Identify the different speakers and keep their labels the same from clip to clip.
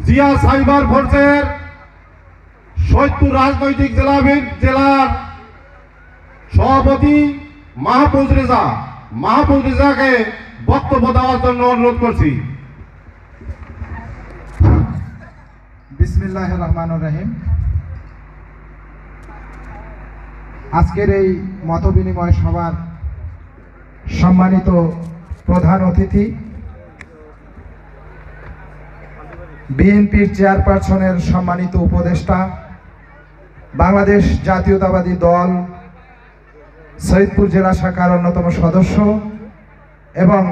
Speaker 1: Zia cyber ফোর্সের সৈয়দপুর রাজনৈতিক জেলার সভাপতি মাহফুজ রেজাকে বক্তব্য দেওয়ার জন্য অনুরোধ করছি।
Speaker 2: বিসমিল্লাহির রহমানির রহিম। আজকের এই মতবিনিময় সভার সম্মানিত প্রধান অতিথি, বিএনপির চেয়ারপারসনের সম্মানিত উপদেষ্টা, বাংলাদেশ জাতীয়তাবাদী দল সৈয়দপুর জেলা শাখার অন্যতম সদস্য এবং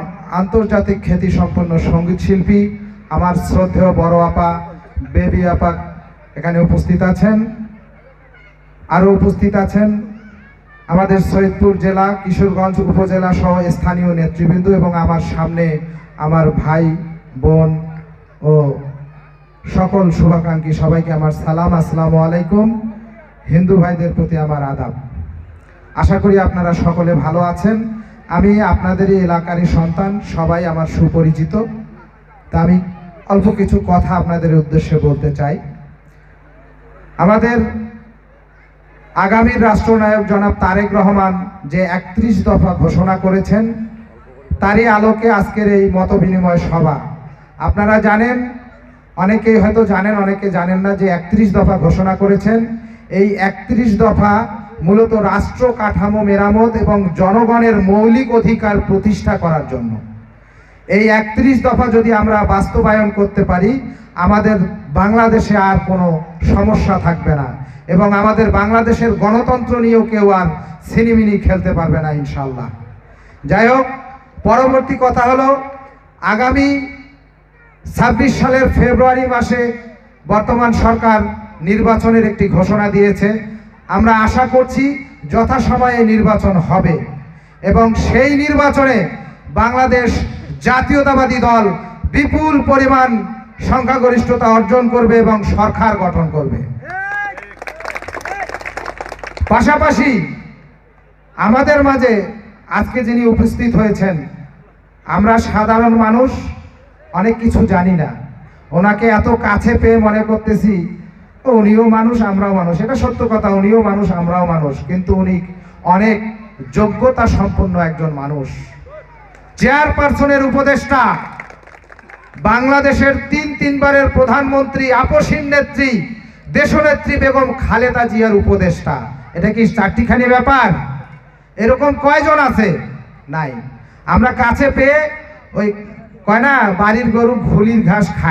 Speaker 2: আন্তর্জাতিক খ্যাতিসম্পন্ন সঙ্গীত শিল্পী আমার শ্রদ্ধেয় বড় আপা বেবি আপা এখানে উপস্থিত আছেন। আরও উপস্থিত আছেন আমাদের সৈয়দপুর জেলা, কিশোরগঞ্জ উপজেলা সহ স্থানীয় নেতৃবৃন্দ এবং আমার সামনে আমার ভাই বোন ও সকল শুভাকাঙ্ক্ষী সবাইকে আমার সালাম, আসসালামু আলাইকুম। হিন্দু ভাইদের প্রতি আমার আদাব। আশা করি আপনারা সকলে ভালো আছেন। আমি আপনাদেরই এলাকারই সন্তান, সবাই আমার সুপরিচিত। তা আমি অল্প কিছু কথা আপনাদের উদ্দেশ্যে বলতে চাই। আমাদের আগামীর রাষ্ট্রনায়ক জনাব তারেক রহমান যে 31 দফা ঘোষণা করেছেন, তারই আলোকে আজকের এই মতবিনিময় সভা। আপনারা জানেন, অনেকেই হয়তো জানেন, অনেকে জানেন না যে 31 দফা ঘোষণা করেছেন। এই 31 দফা মূলত রাষ্ট্র কাঠামো মেরামত এবং জনগণের মৌলিক অধিকার প্রতিষ্ঠা করার জন্য। এই 31 দফা যদি আমরা বাস্তবায়ন করতে পারি, আমাদের বাংলাদেশে আর কোনো সমস্যা থাকবে না এবং আমাদের বাংলাদেশের গণতন্ত্র নিয়েও কেউ আর ছিনিমিনি খেলতে পারবে না ইনশাল্লাহ। যাই হোক, পরবর্তী কথা হলো, আগামী 26 সালের ফেব্রুয়ারি মাসে বর্তমান সরকার নির্বাচনের একটি ঘোষণা দিয়েছে। আমরা আশা করছি যথাসময়ে নির্বাচন হবে এবং সেই নির্বাচনে বাংলাদেশ জাতীয়তাবাদী দল বিপুল পরিমাণ সংখ্যাগরিষ্ঠতা অর্জন করবে এবং সরকার গঠন করবে। পাশাপাশি আমাদের মাঝে আজকে যিনি উপস্থিত হয়েছেন, আমরা সাধারণ মানুষ অনেক কিছু জানি না। ওনাকে এত কাছে পেয়ে মনে করতেছি উনিও মানুষ আমরাও মানুষ। এটা সত্য কথা, উনিও মানুষ আমরাও মানুষ, কিন্তু উনি অনেক যোগ্যতা সম্পন্ন একজন মানুষ। চেয়ারপারসনের উপদেষ্টা, বাংলাদেশের তিনবারের প্রধানমন্ত্রী, আপসীন নেত্রী, দেশনেত্রী বেগম খালেদা জিয়ার উপদেষ্টা। এটা কি চারটিখানি ব্যাপার? এরকম কয়জন আছে? নাই। আমরা কাছে পেয়ে ওই কয় না, বাড়ির গরু ঘুলির ঘাস খায়।